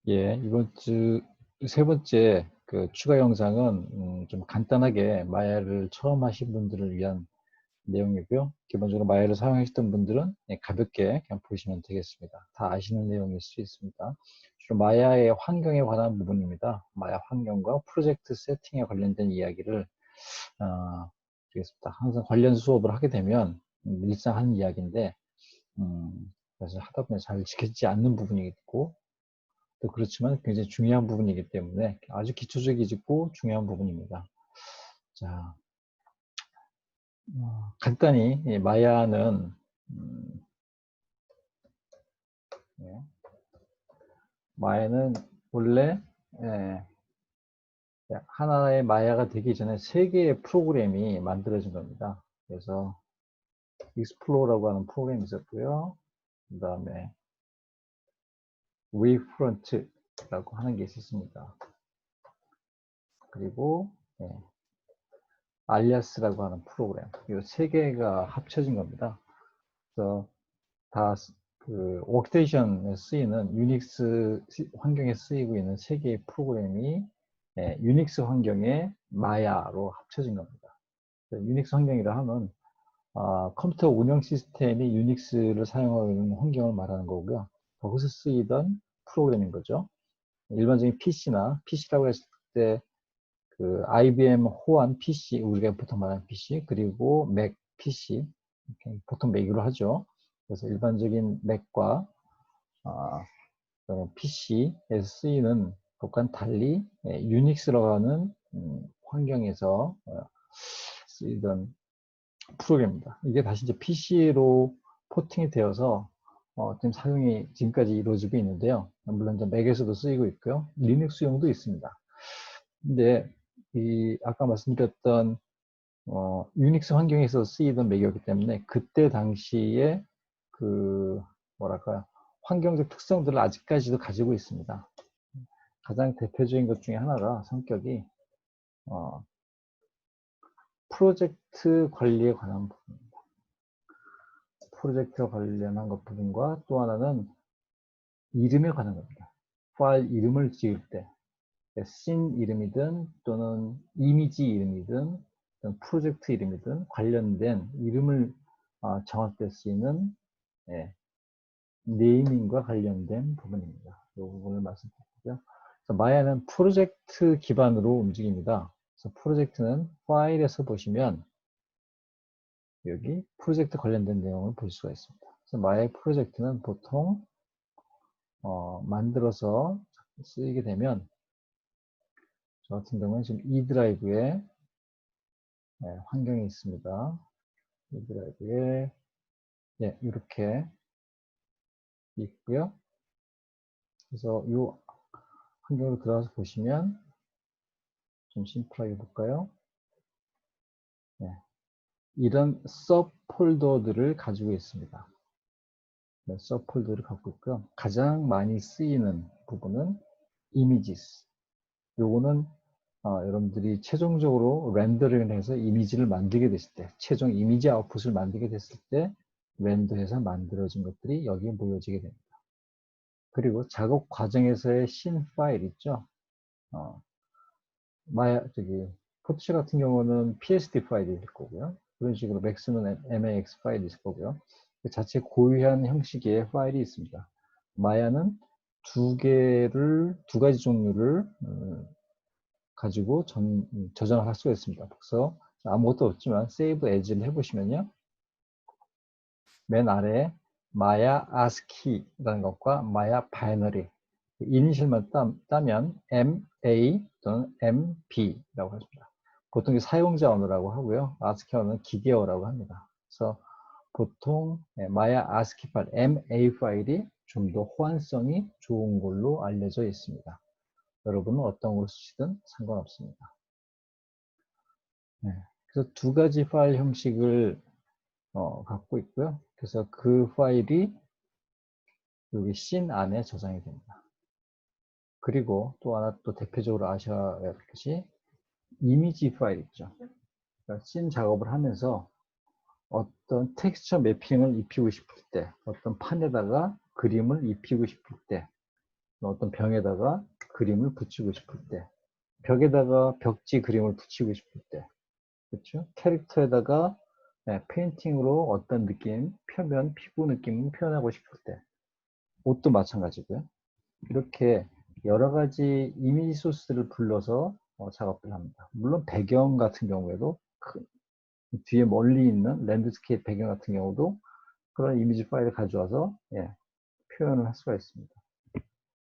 예, 이번 주 세 번째 그 추가 영상은 좀 간단하게 마야를 처음 하신 분들을 위한 내용이고요. 기본적으로 마야를 사용하셨던 분들은 가볍게 그냥 보시면 되겠습니다. 다 아시는 내용일 수 있습니다. 주로 마야의 환경에 관한 부분입니다. 마야 환경과 프로젝트 세팅에 관련된 이야기를 드리겠습니다. 항상 관련 수업을 하게 되면 일상 하는 이야기인데 그래서 하다 보면 잘 지켜지지 않는 부분이 있고 또 그렇지만 굉장히 중요한 부분이기 때문에 아주 기초적이고 중요한 부분입니다. 자, 간단히 마야는 예, 마야는 원래 예, 하나의 마야가 되기 전에 세 개의 프로그램이 만들어진 겁니다. 그래서 익스플로어라고 하는 프로그램이 있었고요. 그 다음에 웨이프런트라고 하는 게 있었습니다. 그리고 알리아스라고 하는 프로그램, 이 세 개가 합쳐진 겁니다. 그래서 다 그 워크스테이션에 쓰이는 유닉스 환경에 쓰이고 있는 세 개의 프로그램이 유닉스 환경의 마야로 합쳐진 겁니다. 유닉스 환경이라 하면 컴퓨터 운영 시스템이 유닉스를 사용하고 있는 환경을 말하는 거고요. 거기서 쓰이던 프로그램인 거죠. 일반적인 PC라고 했을 때 그 IBM 호환 PC, 우리가 보통 말하는 PC, 그리고 맥 PC, 보통 맥으로 하죠. 그래서 일반적인 맥과 PC에서 쓰이는 것과는 달리 유닉스라고 하는 환경에서 쓰이던 프로그램입니다. 이게 다시 이제 PC로 포팅이 되어서 지금 사용이 지금까지 이루어지고 있는데요. 물론 이제 맥에서도 쓰이고 있고요. 리눅스용도 있습니다. 근데 이 아까 말씀드렸던 유닉스 환경에서 쓰이던 맥이었기 때문에 그때 당시에 그 뭐랄까요, 환경적 특성들을 아직까지도 가지고 있습니다. 가장 대표적인 것 중에 하나가 성격이 프로젝트 관리에 관한 부분입니다. 프로젝트와 관련한 것 부분과 또 하나는 이름에 관한 겁니다. 파일 이름을 지을 때 씬 이름이든 또는 이미지 이름이든 프로젝트 이름이든 관련된 이름을 정할 때 쓰이는 네이밍과 관련된 부분입니다. 이 부분을 말씀드리고요. 마야는 프로젝트 기반으로 움직입니다. 그래서 프로젝트는 파일에서 보시면 여기 프로젝트 관련된 내용을 볼 수가 있습니다. 그래서 마야의 프로젝트는 보통 만들어서 쓰이게 되면 저 같은 경우는 지금 E 드라이브에 환경이 있습니다. E 드라이브에 이렇게 있고요. 그래서 이 환경으로 들어가서 보시면 좀 심플하게 볼까요? 이런 서브 폴더들을 가지고 있습니다. 서브 폴더를 갖고 있고요. 가장 많이 쓰이는 부분은 images. 요거는 여러분들이 최종적으로 렌더링을 해서 이미지를 만들게 됐을 때, 최종 이미지 아웃풋을 만들게 됐을 때 렌더해서 만들어진 것들이 여기에 모여지게 됩니다. 그리고 작업 과정에서의 씬 파일 있죠. 포토샵 같은 경우는 PSD 파일이 있을 거고요. 그런 식으로 맥스는 MAX 파일이 있을 거고요. 그 자체 고유한 형식의 파일이 있습니다. 마야는 두 가지 종류를 가지고 저장을 할 수가 있습니다. 그래서 아무것도 없지만 Save As를 해보시면요. 맨 아래에 마야 ASCII라는 것과 마야 바이너리, 이니셜만 따면 MA 또는 MB라고 합니다. 보통 사용자 언어라고 하고요. ASCII 언어는 기계어라고 합니다. 그래서 보통 마야 ASCII 파일, MA 파일이 좀 더 호환성이 좋은 걸로 알려져 있습니다. 여러분은 어떤 걸 쓰시든 상관없습니다. 그래서 두 가지 파일 형식을 갖고 있고요. 그래서 그 파일이 여기 씬 안에 저장이 됩니다. 그리고 또 하나 또 대표적으로 아셔야 할 것이 이미지 파일 있죠. 그러니까 씬 작업을 하면서 어떤 텍스처 매핑을 입히고 싶을 때, 어떤 판에다가 그림을 입히고 싶을 때, 어떤 병에다가 그림을 붙이고 싶을 때, 벽에다가 벽지 그림을 붙이고 싶을 때, 그렇죠? 캐릭터에다가 페인팅으로 어떤 느낌, 표면, 피부 느낌을 표현하고 싶을 때, 옷도 마찬가지고요. 이렇게 여러 가지 이미지 소스를 불러서 작업을 합니다. 물론 배경 같은 경우에도 뒤에 멀리 있는 랜드스케이프 배경 같은 경우도 그런 이미지 파일을 가져와서 표현을 할 수가 있습니다.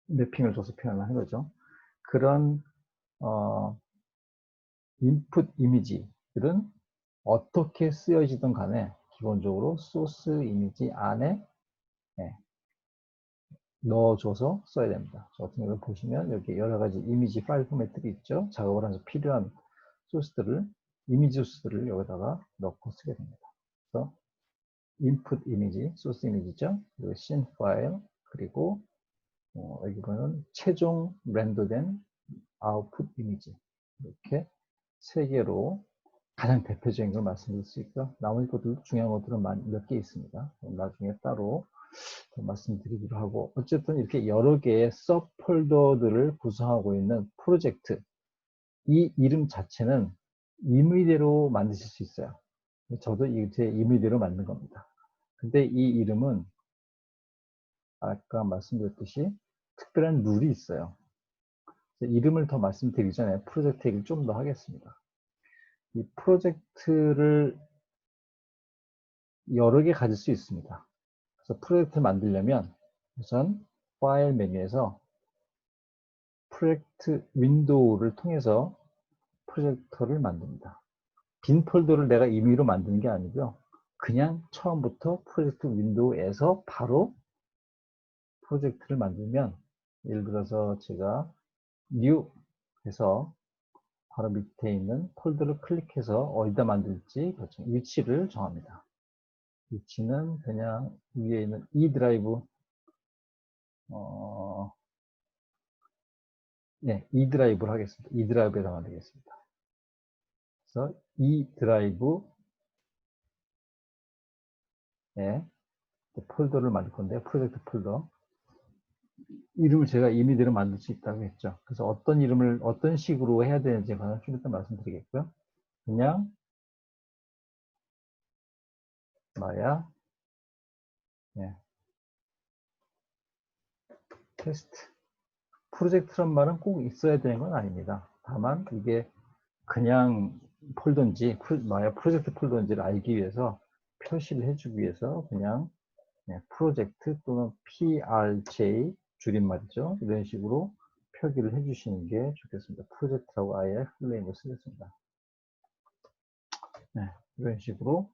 맵핑을 줘서 표현을 하는 거죠. 그런 인풋 이미지들은 어떻게 쓰여지든 간에 기본적으로 소스 이미지 안에 넣어줘서 써야 됩니다. 저 같은 경우 보시면 여기 여러 가지 이미지 파일 포맷들이 있죠. 작업을 하면서 필요한 소스들을, 이미지 소스들을 여기다가 넣고 쓰게 됩니다. 그래서 input 이미지, 소스 이미지죠. 그리고 scene 파일, 그리고 여기 보면 최종 렌더된 아웃풋 이미지. 이렇게 세 개로 가장 대표적인 걸 말씀드릴 수 있고요. 나머지 것들 중요한 것들은 몇 개 있습니다. 나중에 따로 말씀드리기로 하고, 어쨌든 이렇게 여러 개의 서브 폴더들을 구성하고 있는 프로젝트, 이 이름 자체는 임의대로 만드실 수 있어요. 저도 제 임의대로 만든 겁니다. 근데 이 이름은 아까 말씀드렸듯이 특별한 룰이 있어요. 이름을 더 말씀드리기 전에 프로젝트 얘기를 좀 더 하겠습니다. 이 프로젝트를 여러 개 가질 수 있습니다. 그래서 프로젝트 만들려면 우선 파일 메뉴에서 프로젝트 윈도우를 통해서 프로젝터를 만듭니다. 빈 폴더를 내가 임의로 만드는 게 아니고요. 그냥 처음부터 프로젝트 윈도우에서 바로 프로젝트를 만들면, 예를 들어서 제가 new 해서 바로 밑에 있는 폴더를 클릭해서 어디다 만들지 위치를 정합니다. 위치는 그냥 위에 있는 E 드라이브, E 드라이브를 하겠습니다. E 드라이브에다 만들겠습니다. 그래서 E 드라이브에 폴더를 만들 건데요. 프로젝트 폴더. 이름을 제가 임의대로 만들 수 있다고 했죠. 그래서 어떤 이름을 어떤 식으로 해야 되는지에 관한 좀 이따 말씀드리겠고요. 그냥 마야 테스트. 프로젝트란 말은 꼭 있어야 되는 건 아닙니다. 다만 이게 그냥 폴더인지 마야 프로젝트 폴더인지를 알기 위해서 표시를 해주기 위해서 그냥 프로젝트 또는 PRJ 줄임말이죠. 이런 식으로 표기를 해주시는 게 좋겠습니다. 프로젝트라고 아예 플레임을 쓰겠습니다. 이런 식으로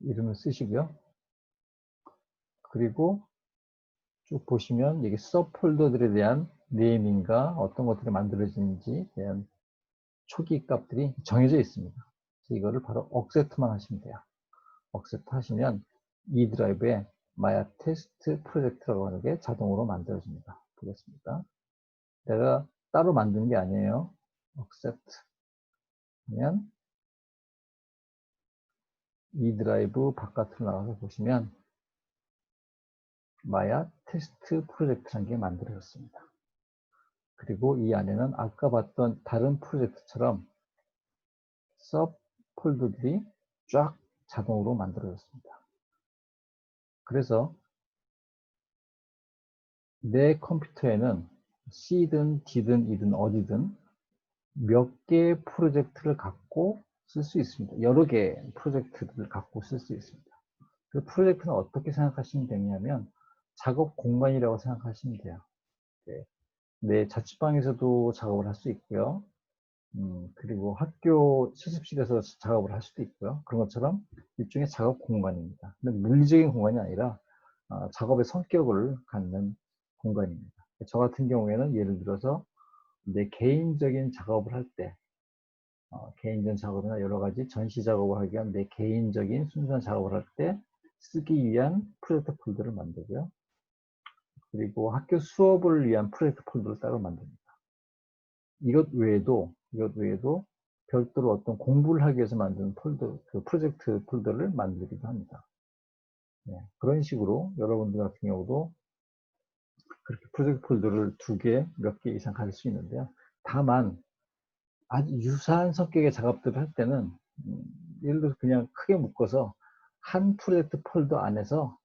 이름을 쓰시고요. 그리고 쭉 보시면 여기 서폴더들에 대한 네이밍과 어떤 것들이 만들어지는지 대한 초기 값들이 정해져 있습니다. 그래서 이거를 바로 억세트만 하시면 돼요. 억세트 하시면 이 드라이브에 마야 테스트 프로젝트라고 하는 게 자동으로 만들어집니다. 보겠습니다. 내가 따로 만든 게 아니에요. 억세트 하면 이 드라이브 바깥으로 나가서 보시면 마야 테스트 프로젝트라는 게 만들어졌습니다. 그리고 이 안에는 아까 봤던 다른 프로젝트처럼 서브 폴더들이 쫙 자동으로 만들어졌습니다. 그래서 내 컴퓨터에는 C든 D든 E든 어디든 몇 개의 프로젝트를 갖고 쓸 수 있습니다. 여러 개의 프로젝트를 갖고 쓸 수 있습니다. 그 프로젝트는 어떻게 생각하시면 되냐면 작업 공간이라고 생각하시면 돼요. 내 자취방에서도 작업을 할 수 있고요. 그리고 학교 실습실에서 작업을 할 수도 있고요. 그런 것처럼 일종의 작업 공간입니다. 근데 물리적인 공간이 아니라 작업의 성격을 갖는 공간입니다. 저 같은 경우에는 예를 들어서 내 개인적인 작업을 할 때, 개인전 작업이나 여러 가지 전시 작업을 하기 위한 내 개인적인 순수한 작업을 할 때 쓰기 위한 프로젝트 폴더를 만들고요. 그리고 학교 수업을 위한 프로젝트 폴더를 따로 만듭니다. 이것 외에도 별도로 어떤 공부를 하기 위해서 만든 폴더, 그 프로젝트 폴더를 만들기도 합니다. 그런 식으로 여러분들 같은 경우도 그렇게 프로젝트 폴더를 2개, 몇 개 이상 가질 수 있는데요. 다만 아주 유사한 성격의 작업들을 할 때는 예를 들어서 그냥 크게 묶어서 한 프로젝트 폴더 안에서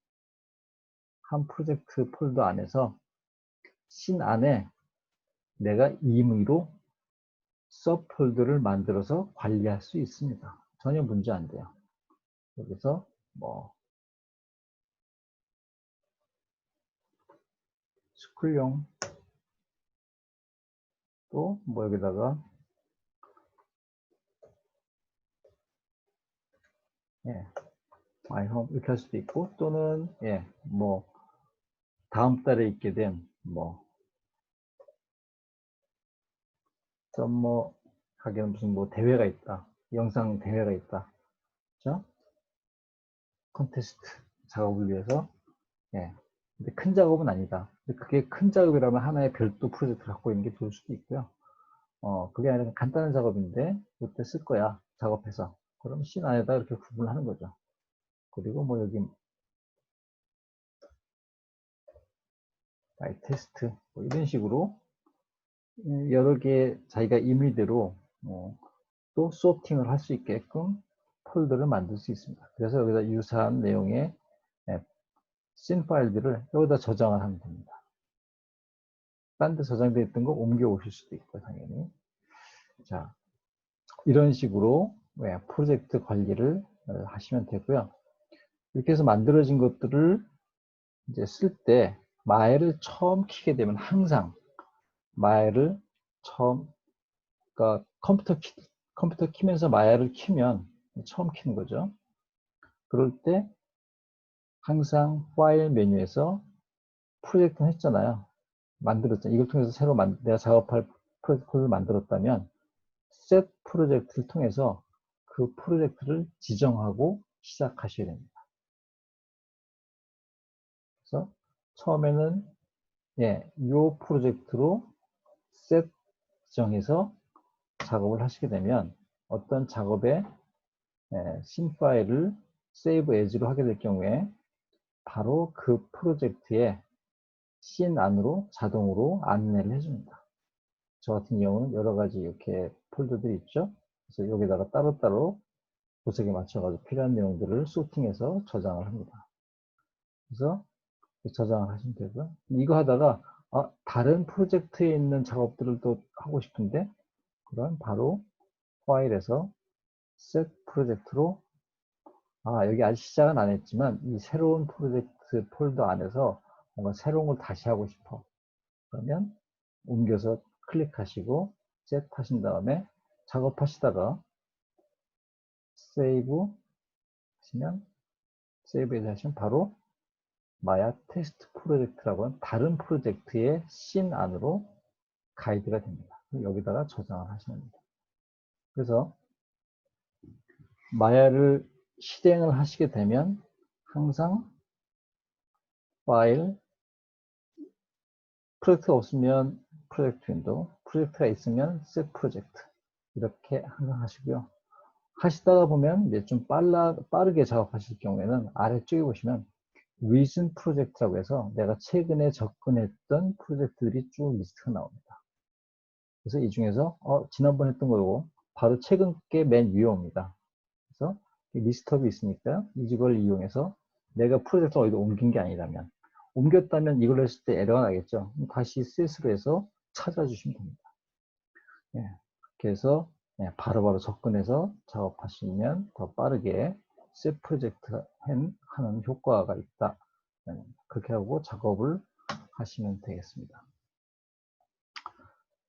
씬 안에 내가 임의로 서브 폴더를 만들어서 관리할 수 있습니다. 전혀 문제 안 돼요. 여기서 뭐 스쿨용 또 뭐 여기다가 마이홈 이렇게 할 수도 있고, 또는 뭐 다음 달에 있게 된 썸머 하기는 무슨 뭐 대회가 있다, 영상 대회가 있다, 그죠? 콘테스트 작업을 위해서. 근데 큰 작업은 아니다. 근데 그게 큰 작업이라면 하나의 별도 프로젝트를 갖고 있는 게 좋을 수도 있고요. 그게 아니라 간단한 작업인데 이때 쓸 거야, 작업해서. 그럼 씬 안에다 이렇게 구분하는 거죠. 그리고 뭐 여기 바이 테스트 뭐 이런 식으로 여러 개 자기가 임의대로 또 소팅을 할 수 있게끔 폴더를 만들 수 있습니다. 그래서 여기다 유사한 내용의 씬 파일들을 여기다 저장을 하면 됩니다. 딴 데 저장되어 있던 거 옮겨 오실 수도 있고, 당연히. 자, 이런 식으로 프로젝트 관리를 하시면 되고요. 이렇게 해서 만들어진 것들을 이제 쓸 때 마일을 처음 키게 되면 항상 마일을 처음, 그러니까 컴퓨터 키면서 마일을 키면 처음 키는 거죠. 그럴 때 항상 파일 메뉴에서 프로젝트는 했잖아요. 만들었잖아요. 이걸 통해서 새로 내가 작업할 프로젝트를 만들었다면 셋 프로젝트를 통해서 그 프로젝트를 지정하고 시작하셔야 됩니다. 그래서 처음에는 이 프로젝트로 셋 지정해서 작업을 하시게 되면 어떤 작업에 씬 파일을 세이브 에즈로 하게 될 경우에 바로 그 프로젝트에 씬 안으로 자동으로 안내를 해줍니다. 저 같은 경우는 여러 가지 이렇게 폴더들이 있죠. 그래서 여기다가 따로따로 구색에 맞춰가지고 필요한 내용들을 소팅해서 저장을 합니다. 그래서 저장을 하시면 되고요. 이거 하다가 다른 프로젝트에 있는 작업들을 또 하고 싶은데, 그럼 바로 파일에서 셋 프로젝트로 여기 아직 시작은 안 했지만 이 새로운 프로젝트 폴더 안에서 뭔가 새로운 걸 다시 하고 싶어. 그러면 옮겨서 클릭하시고 셋 하신 다음에 작업하시다가 세이브 하시면, 세이브해서 하시면 바로 마야 테스트 프로젝트라고 하는 다른 프로젝트의 씬 안으로 가이드가 됩니다. 여기다가 저장을 하시면 됩니다. 그래서 마야를 실행을 하시게 되면 항상 파일, 프로젝트가 없으면 프로젝트 윈도우, 프로젝트가 있으면 셋 프로젝트, 이렇게 항상 하시고요. 하시다가 보면 이제 좀 빠르게 작업하실 경우에는 아래쪽에 보시면 recent 프로젝트라고 해서 내가 최근에 접근했던 프로젝트들이 쭉 리스트가 나옵니다. 그래서 이 중에서 지난번 했던 거고 바로 최근 게 맨 위에 옵니다. 그래서 리스트업이 있으니까 이걸 이용해서 내가 프로젝트를 어디로 옮긴 게 아니라면, 옮겼다면 이걸 했을 때 에러가 나겠죠. 다시 셋으로 해서 찾아주시면 됩니다. 그렇게 해서 바로바로 접근해서 작업하시면 더 빠르게 셋 프로젝트 하는 효과가 있다. 그렇게 하고 작업을 하시면 되겠습니다.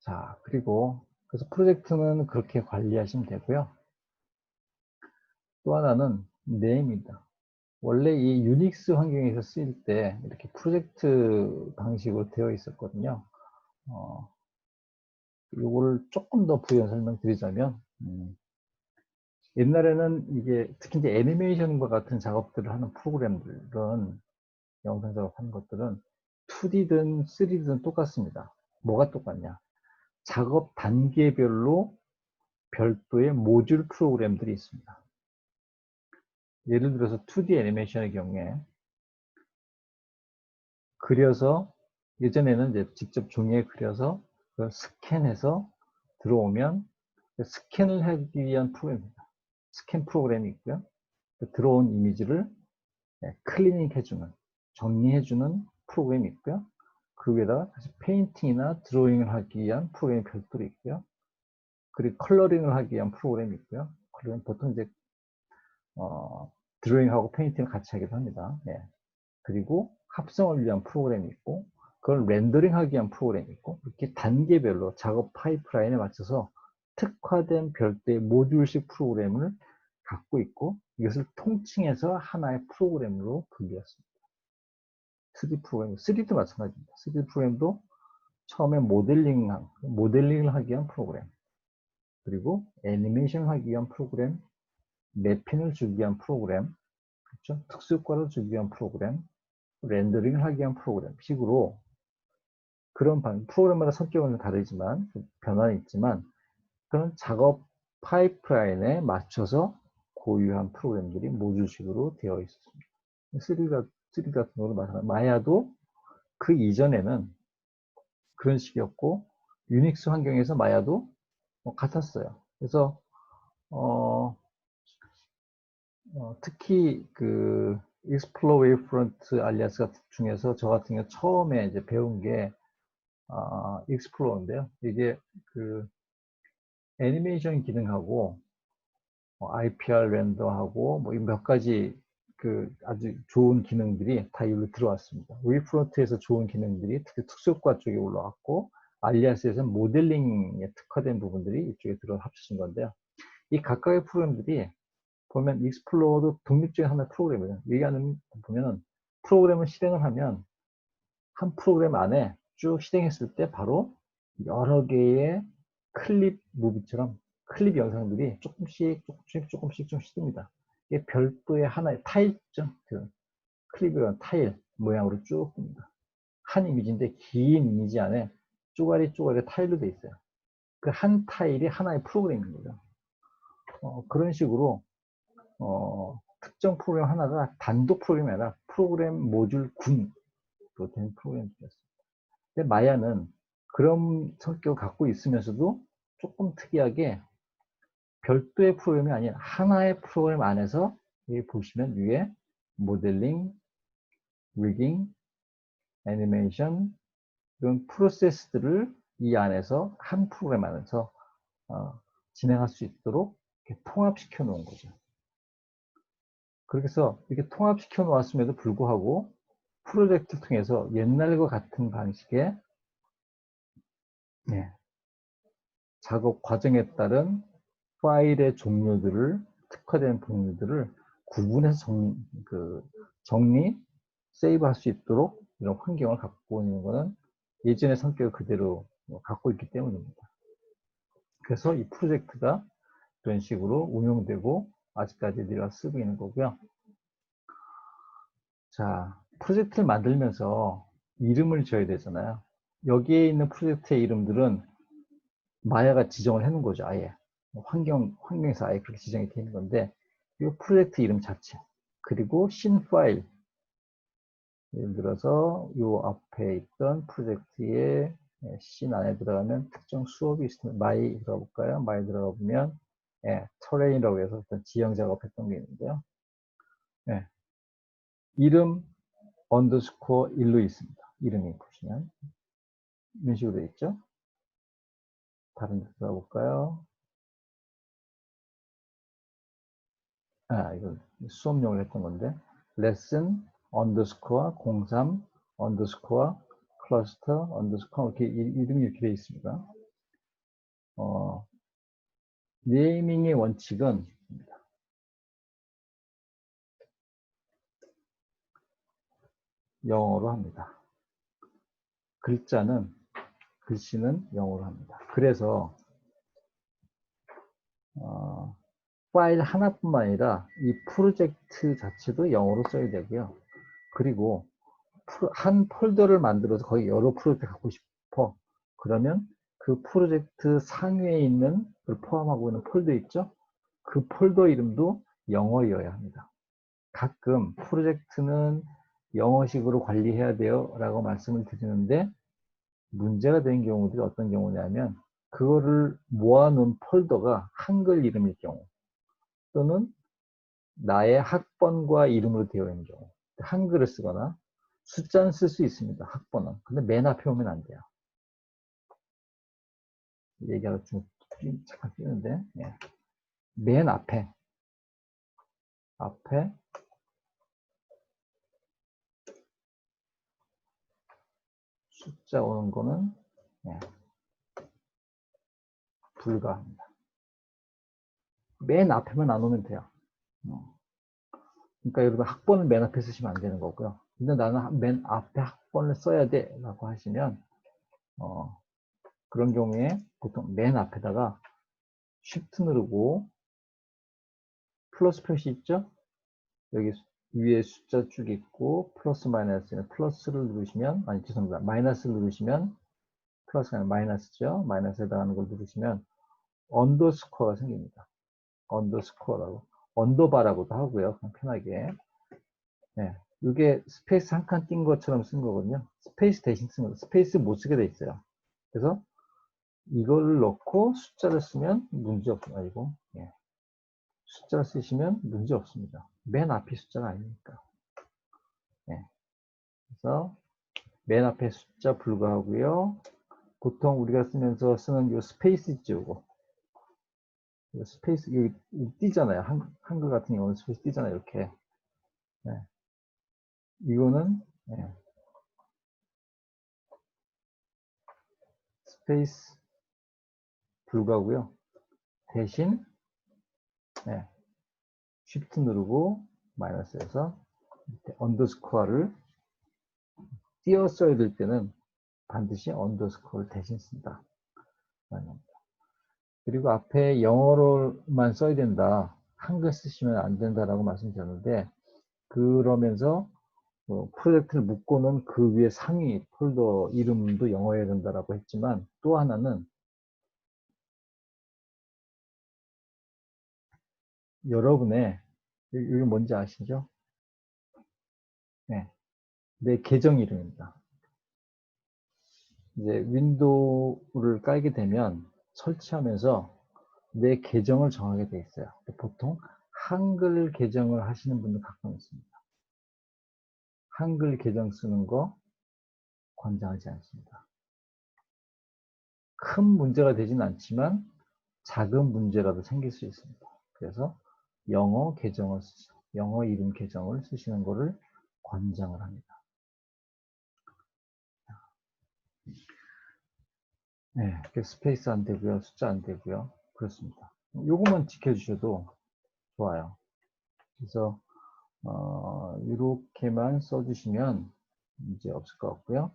자, 그리고 그래서 프로젝트는 그렇게 관리하시면 되고요. 또 하나는 네임입니다. 원래 이 유닉스 환경에서 쓰일 때 이렇게 프로젝트 방식으로 되어 있었거든요. 이거를 조금 더 부연 설명드리자면, 옛날에는 이게 특히 이제 애니메이션과 같은 작업들을 하는 프로그램들은, 영상 작업하는 것들은 2D든 3D든 똑같습니다. 뭐가 똑같냐? 작업 단계별로 별도의 모듈 프로그램들이 있습니다. 예를 들어서 2D 애니메이션의 경우에 그려서 예전에는 이제 직접 종이에 그려서 스캔해서 들어오면 스캔을 하기 위한 프로그램입니다. 스캔 프로그램이 있고요. 들어온 이미지를 클리닝 해주는, 정리해주는 프로그램이 있고요. 그 위에다가 다시 페인팅이나 드로잉을 하기 위한 프로그램이 별도로 있고요. 그리고 컬러링을 하기 위한 프로그램이 있고요. 컬러링 보통 이제 드로잉하고 페인팅을 같이 하기도 합니다. 예. 그리고 합성을 위한 프로그램이 있고, 그걸 렌더링 하기 위한 프로그램이 있고, 이렇게 단계별로 작업 파이프라인에 맞춰서 특화된 별도의 모듈식 프로그램을 갖고 있고, 이것을 통칭해서 하나의 프로그램으로 분류했습니다. 3D 프로그램, 3D도 마찬가지입니다. 3D 프로그램도 처음에 모델링을 하기 위한 프로그램, 그리고 애니메이션을 하기 위한 프로그램, 매핑을 주기 위한 프로그램, 그렇죠? 특수효과를 주기 위한 프로그램, 렌더링을 하기 위한 프로그램 식으로 그런 프로그램마다 성격은 다르지만 변화는 있지만 그런 작업 파이프라인에 맞춰서 고유한 프로그램들이 모듈식으로 되어 있었습니다. 3D 같은 경우도 마찬가지. 마야도 그 이전에는 그런 식이었고 유닉스 환경에서 마야도 같았어요. 그래서 특히 그 Explore Wavefront 알리아스 중에서 저 같은 경우 처음에 이제 배운 게 익스플로어인데요. 이게 그 애니메이션 기능하고 IPR 렌더하고 뭐 몇 가지 그 아주 좋은 기능들이 다 여기로 들어왔습니다. 웨이프론트에서 좋은 기능들이 특히 특수효과 쪽에 올라왔고 알리아스에서는 모델링에 특화된 부분들이 이쪽에 들어 합쳐진 건데요. 이 각각의 프로그램들이 보면 익스플로어도 독립적인 하나의 프로그램이에요. 얘기하는 보면은 프로그램을 실행을 하면 한 프로그램 안에 쭉 실행했을 때 바로 여러 개의 클립 무비처럼 클립 영상들이 조금씩 좀 씁니다. 이게 별도의 하나의 타일죠. 그 클립이라는 타일 모양으로 쭉 씁니다. 한 이미지인데 긴 이미지 안에 쪼가리 타일로 되어 있어요. 그 한 타일이 하나의 프로그램인 거죠. 그런 식으로 특정 프로그램 하나가 단독 프로그램이 아니라 프로그램 모듈 군으로 된 프로그램이었습니다. 근데 마야는 그런 성격을 갖고 있으면서도 조금 특이하게 별도의 프로그램이 아닌 하나의 프로그램 안에서 여기 보시면 위에 모델링, 리깅, 애니메이션 이런 프로세스들을 이 안에서 한 프로그램 안에서 진행할 수 있도록 이렇게 통합시켜 놓은 거죠. 그렇게 해서 이렇게 통합시켜 놓았음에도 불구하고 프로젝트를 통해서 옛날과 같은 방식의 작업 과정에 따른 파일의 종류들을 특화된 종류들을 구분해서 정리, 세이브할 수 있도록 이런 환경을 갖고 있는 것은 예전의 성격을 그대로 갖고 있기 때문입니다. 그래서 이 프로젝트가 이런 식으로 운영되고 아직까지 우리가 쓰고 있는 거고요. 자, 프로젝트를 만들면서 이름을 지어야 되잖아요. 여기에 있는 프로젝트의 이름들은 마야가 지정을 해놓은 거죠, 아예. 환경에서 아예 그렇게 지정이 되어 있는 건데, 이 프로젝트 이름 자체, 그리고 신 파일, 예를 들어서 이 앞에 있던 프로젝트의 신 안에 들어가면 특정 수업이 있으면 마이 들어가 볼까요? 마이 들어가 보면 터레인이라고 해서 어떤 지형 작업했던 게 있는데요. 이름 언더스코어 1로 있습니다. 이름이 보시면 이런 식으로 되어 있죠. 다른 데 들어가 볼까요? 이거 수업용으로 했던 건데 레슨 언더스코어 03 언더스코어 클러스터 언더스코어 이렇게 이름이 이렇게 되어 있습니다. 네이밍의 원칙은 영어로 합니다. 글씨는 영어로 합니다. 그래서 파일 하나뿐만 아니라 이 프로젝트 자체도 영어로 써야 되고요. 그리고 한 폴더를 만들어서 거기 여러 프로젝트 갖고 싶어. 그러면 그 프로젝트 상위에 있는 걸 포함하고 있는 폴더 있죠? 그 폴더 이름도 영어여야 합니다. 가끔 프로젝트는 영어식으로 관리해야 돼요 라고 말씀을 드리는데, 문제가 되는 경우들이 어떤 경우냐면 그거를 모아놓은 폴더가 한글 이름일 경우, 또는 나의 학번과 이름으로 되어 있는 경우, 한글을 쓰거나 숫자는 쓸 수 있습니다. 학번은. 근데 맨 앞에 오면 안 돼요. 얘기가 좀 잠깐 뛰는데, 예. 맨 앞에 숫자 오는 거는, 예, 불가합니다. 맨 앞에만 안 오면 돼요. 그러니까 여러분 학번을 맨 앞에 쓰시면 안 되는 거고요. 근데 나는 맨 앞에 학번을 써야 돼 라고 하시면, 그런 경우에 보통 맨 앞에다가 Shift 누르고 플러스 표시 있죠? 여기 위에 숫자 쭉 있고 플러스 마이너스는 플러스를 누르시면, 아니 죄송합니다, 마이너스를 누르시면, 플러스가 아니라 마이너스죠. 마이너스에 해당하는 걸 누르시면 언더스코어가 생깁니다. 언더스코어라고, 언더바라고도 하고요. 그냥 편하게. 네, 이게 스페이스 한 칸 띈 것처럼 쓴 거거든요. 스페이스 대신 쓴 거, 스페이스 못 쓰게 돼 있어요. 그래서 이거를 넣고 숫자를 쓰면 문제 없습니다. 이거, 예. 숫자를 쓰시면 문제 없습니다. 맨 앞이 숫자가 아니니까. 예. 그래서 맨 앞에 숫자 불가하고요. 보통 우리가 쓰면서 쓰는 이 스페이스 있죠, 이거. 스페이스 여기 띄잖아요. 한글 같은 경우는 스페이스 띄잖아요. 이렇게. 네. 이거는, 네, 스페이스 불가고요. 대신, 네, 쉬프트 누르고 마이너스에서 언더스코어를 띄어 써야 될 때는 반드시 언더스코어를 대신 쓴다. 그리고 앞에 영어로만 써야 된다, 한글 쓰시면 안 된다라고 말씀드렸는데, 그러면서 프로젝트를 묶고는 그 위에 상위 폴더 이름도 영어여야 된다라고 했지만, 또 하나는 여러분의, 이게 뭔지 아시죠? 네, 내 계정 이름입니다. 이제 윈도우를 깔게 되면 설치하면서 내 계정을 정하게 돼 있어요. 보통 한글 계정을 하시는 분들 가끔 있습니다. 한글 계정 쓰는 거 권장하지 않습니다. 큰 문제가 되진 않지만 작은 문제라도 생길 수 있습니다. 그래서 영어 계정을 쓰시죠. 영어 이름 계정을 쓰시는 것을 권장을 합니다. 네, 스페이스 안 되고요. 숫자 안 되고요. 그렇습니다. 요것만 지켜주셔도 좋아요. 그래서 이렇게만 써주시면 문제 없을 것 같고요.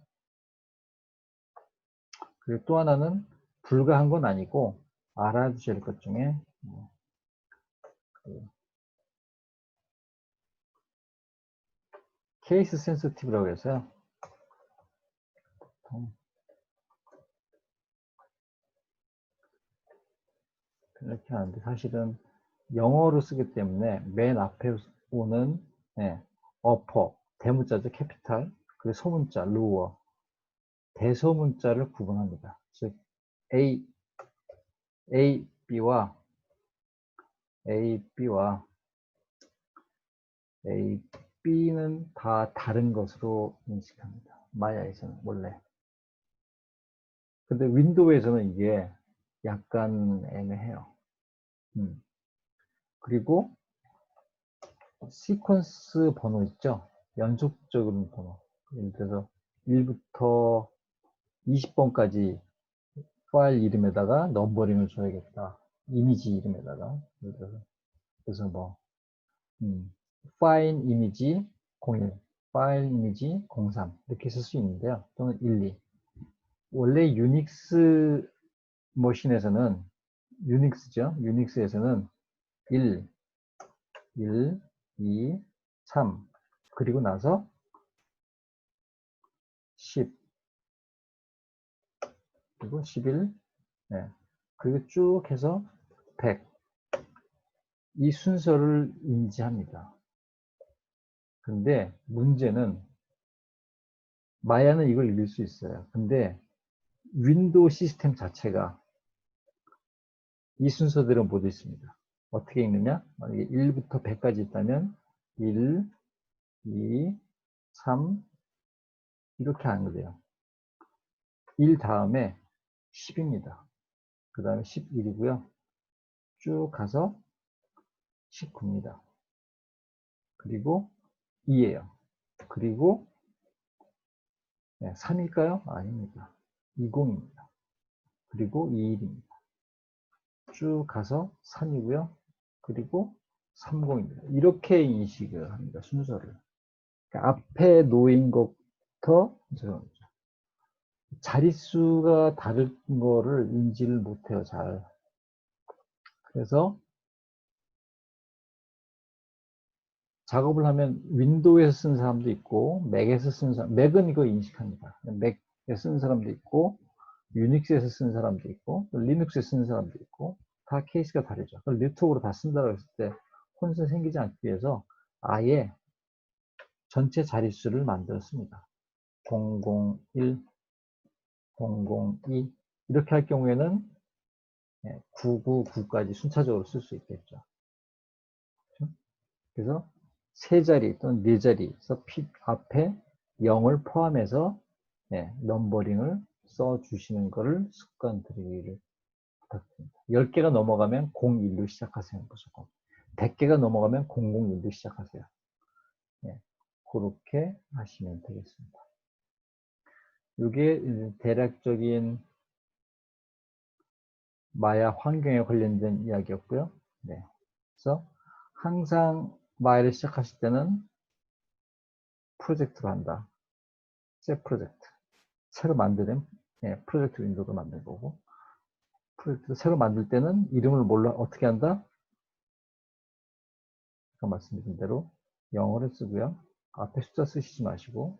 그리고 또 하나는 불가한 건 아니고 알아두셔야 될 것 중에, 그 케이스 센시티브라고 해서요. 이렇게 하는데 사실은 영어로 쓰기 때문에 맨 앞에 오는, 네, 어퍼, 대문자죠, 캐피탈, 그리고 소문자, 로어, 대소문자를 구분합니다. 즉 A, B와 B는 다 다른 것으로 인식합니다. 마야에서는 원래. 근데 윈도우에서는 이게 약간 애매해요. 그리고 시퀀스 번호 있죠? 연속적인 번호. 예를 들어서 1부터 20번까지 파일 이름에다가 넘버링을 줘야겠다. 이미지 이름에다가. 예를 들어서. 그래서 뭐, 파일 이미지 01, 파일 이미지 03 이렇게 쓸 수 있는데요. 또는 12. 원래 유닉스 머신에서는, 유닉스죠. 유닉스에서는 1, 2, 3, 그리고 나서 10, 그리고 11, 네. 그리고 쭉 해서 100. 이 순서를 인지합니다. 근데 문제는 마야는 이걸 읽을 수 있어요. 근데 윈도우 시스템 자체가 이 순서대로 못 있습니다. 어떻게 읽느냐? 만약에 1부터 100까지 있다면 1, 2, 3 이렇게 하는 거예요. 1 다음에 10입니다. 그 다음에 11이고요. 쭉 가서 19입니다. 그리고 2예요. 그리고 3일까요? 아닙니다. 20입니다. 그리고 21입니다. 쭉 가서 3이고요. 그리고 30입니다. 이렇게 인식을 합니다. 순서를. 그러니까 앞에 놓인 것부터 자릿수가 다른 거를 인지를 못해요. 잘. 그래서 작업을 하면 윈도우에서 쓰는 사람도 있고 맥에서 쓰는 사람, 맥은 이거 인식합니다. 맥에 쓰는 사람도 있고 유닉스에서 쓰는 사람도 있고 리눅스에 쓰는 사람도 있고 다 케이스가 다르죠. 그걸 네트워크로 다 쓴다고 했을 때 혼선 생기지 않기 위해서 아예 전체 자릿수를 만들었습니다. 001, 002 이렇게 할 경우에는 999까지 순차적으로 쓸 수 있겠죠. 그래서 세 자리 또는 네 자리에서 앞에 0을 포함해서 넘버링을 써주시는 것을 습관 들이기를 부탁드립니다. 10개가 넘어가면 01로 시작하세요. 무조건. 100개가 넘어가면 001로 시작하세요. 그렇게 하시면 되겠습니다. 이게 대략적인 마야 환경에 관련된 이야기였고요. 그래서 항상 마야를 시작하실 때는 프로젝트로 한다. 새 프로젝트. 새로 만드는 프로젝트 윈도우를 만든 거고, 프로젝트를 새로 만들 때는 이름을 어떻게 한다? 아까 말씀드린 대로 영어를 쓰고요. 앞에 숫자 쓰시지 마시고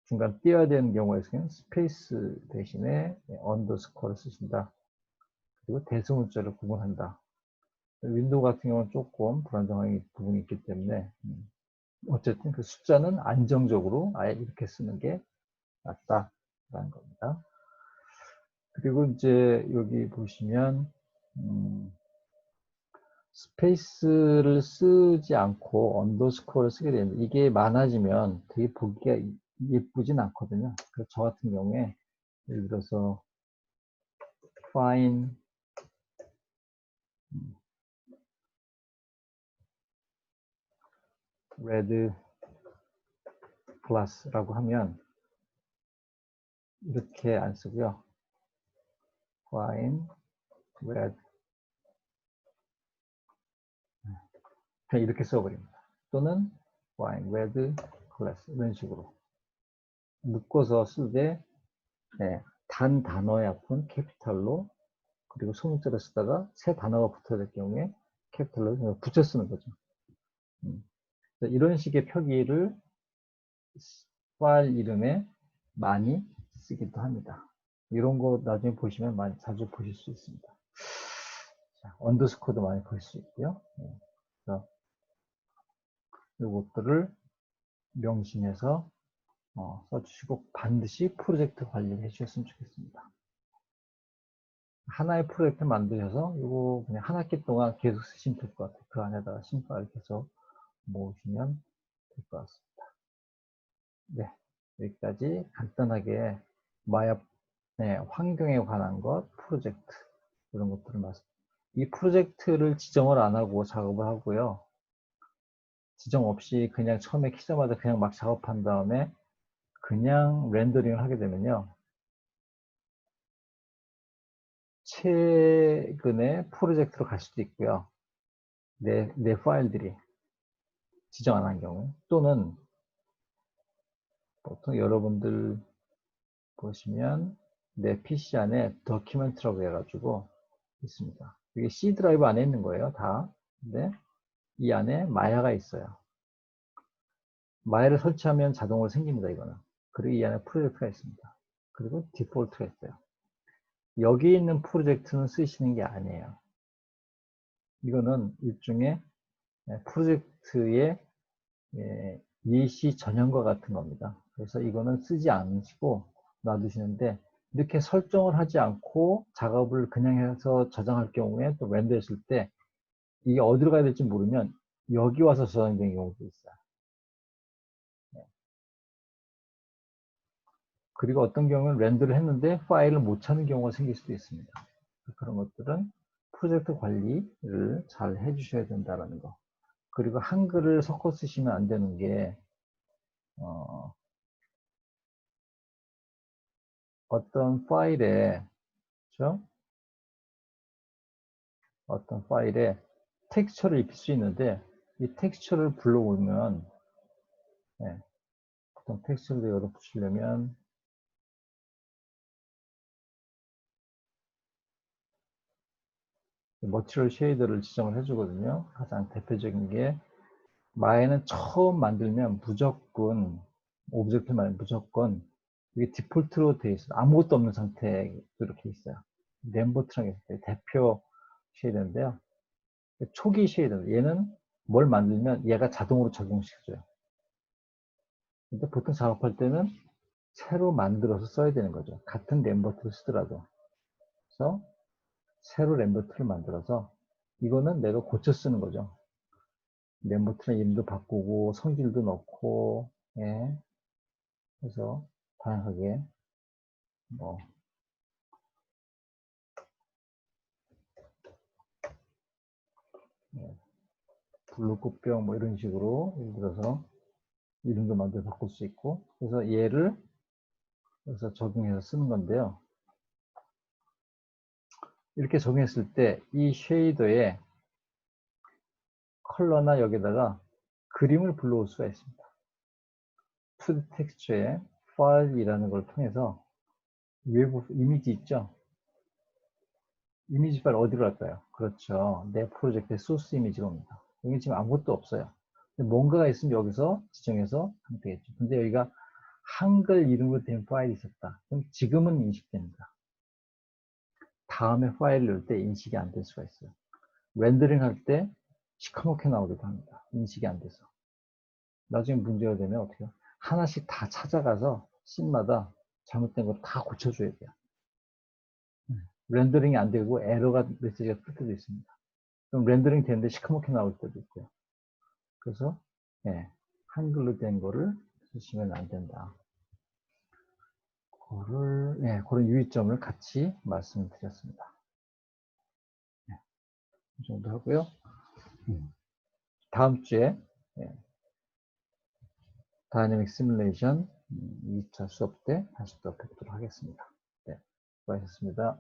중간 띄어야 되는 경우에는 스페이스 대신에 언더스코어를 쓰신다. 그리고 대소문자를 구분한다. 윈도우 같은 경우는 조금 불안정한 부분이 있기 때문에 어쨌든 그 숫자는 안정적으로 아예 이렇게 쓰는 게 낫다라는 겁니다. 그리고 이제 여기 보시면 스페이스를 쓰지 않고 언더스코어를 쓰게 되는데 이게 많아지면 되게 보기가 예쁘진 않거든요. 그래서 저 같은 경우에 예를 들어서 find red class라고 하면 이렇게 안 쓰고요. find red 그냥 이렇게 써버립니다. 또는 find red class 이런 식으로 묶어서 쓰되 단 단어의 앞은 캐피탈로 그리고 소문자를 쓰다가 새 단어가 붙어야 될 경우에 캐피탈로 붙여 쓰는 거죠. 이런 식의 표기를 파일 이름에 많이 쓰기도 합니다. 이런 거 나중에 보시면 많이 자주 보실 수 있습니다. 자, 언더스코어도 많이 볼 수 있고요. 그래서 이것들을 명심해서 써주시고 반드시 프로젝트 관리를 해주셨으면 좋겠습니다. 하나의 프로젝트 만드셔서 이거 그냥 한 학기 동안 계속 쓰시면 될 것 같아요. 그 안에다가 심파를 계속 모으시면 될 것 같습니다. 네, 여기까지 간단하게 마야 환경에 관한 것, 프로젝트 이런 것들을 이 프로젝트를 지정을 안 하고 작업을 하고요. 지정 없이 그냥 처음에 키자마자 그냥 막 작업한 다음에 그냥 렌더링을 하게 되면요. 최근에 프로젝트로 갈 수도 있고요. 내 파일들이 지정 안 한 경우 또는 보통 여러분들 보시면 내 PC 안에 더큐멘트라고 해가지고 있습니다. 이게 C 드라이브 안에 있는 거예요, 다. 근데 이 안에 마야가 있어요. 마야를 설치하면 자동으로 생깁니다, 이거는. 그리고 이 안에 프로젝트가 있습니다. 그리고 디폴트가 있어요. 여기 있는 프로젝트는 쓰시는 게 아니에요. 이거는 일종의 프로젝트의 예시 전형과 같은 겁니다. 그래서 이거는 쓰지 않으시고 놔두시는데, 이렇게 설정을 하지 않고 작업을 그냥 해서 저장할 경우에 또 렌더했을 때 이게 어디로 가야 될지 모르면 여기 와서 저장되는 경우도 있어요. 그리고 어떤 경우는 렌더를 했는데 파일을 못 찾는 경우가 생길 수도 있습니다. 그런 것들은 프로젝트 관리를 잘 해주셔야 된다는 거. 그리고 한글을 섞어 쓰시면 안 되는 게, 어떤 파일에, 그렇죠? 어떤 파일에 텍스처를 입힐 수 있는데, 이 텍스처를 불러오면, 네, 보통 텍스처를 열어보시려면 머티리얼 쉐이더를 지정을 해주거든요. 가장 대표적인 게, 마에는 처음 만들면 무조건 오브젝트만 무조건 이게 디폴트로 되어 있어요. 아무것도 없는 상태로 이렇게 있어요. 램버트라는 게 대표 쉐이더인데요. 초기 쉐이더, 얘는 뭘 만들면 얘가 자동으로 적용시켜줘요. 근데 보통 작업할 때는 새로 만들어서 써야 되는 거죠. 같은 램버트를 쓰더라도. 그래서 새로 램버트를 만들어서 이거는 내가 고쳐 쓰는 거죠. 램버트의 이름도 바꾸고 성질도 넣고, 예. 그래서 다양하게 뭐 예, 블루꽃병 뭐 이런 식으로 예를 들어서 이름도 만들어 바꿀 수 있고, 그래서 얘를 그래서 적용해서 쓰는 건데요. 이렇게 적용했을 때 이 쉐이더에 컬러나 여기다가 그림을 불러올 수가 있습니다. 2D 텍스처의 파일이라는 걸 통해서 외부 이미지 있죠? 이미지 파일 어디로 갈까요? 그렇죠. 내 프로젝트의 소스 이미지로 옵니다. 여기 지금 아무것도 없어요. 뭔가가 있으면 여기서 지정해서 하면 되겠죠. 근데 여기가 한글 이름으로 된 파일이 있었다. 그럼 지금은 인식됩니다. 다음에 파일을 넣을 때 인식이 안 될 수가 있어요. 렌더링 할 때 시커멓게 나오기도 합니다. 인식이 안 돼서. 나중에 문제가 되면 어떻게 해요? 하나씩 다 찾아가서 씬마다 잘못된 걸 다 고쳐줘야 돼요. 렌더링이 안 되고 에러가 메시지가 뜰 때도 있습니다. 그럼 렌더링 되는데 시커멓게 나올 때도 있고요. 그래서 예, 한글로 된 거를 쓰시면 안 된다. 그런 유의점을 같이 말씀드렸습니다. 예, 이 정도 하고요. 다음 주에 예, 다이내믹 시뮬레이션 2차 수업 때 다시 또 뵙도록 하겠습니다. 네, 수고하셨습니다.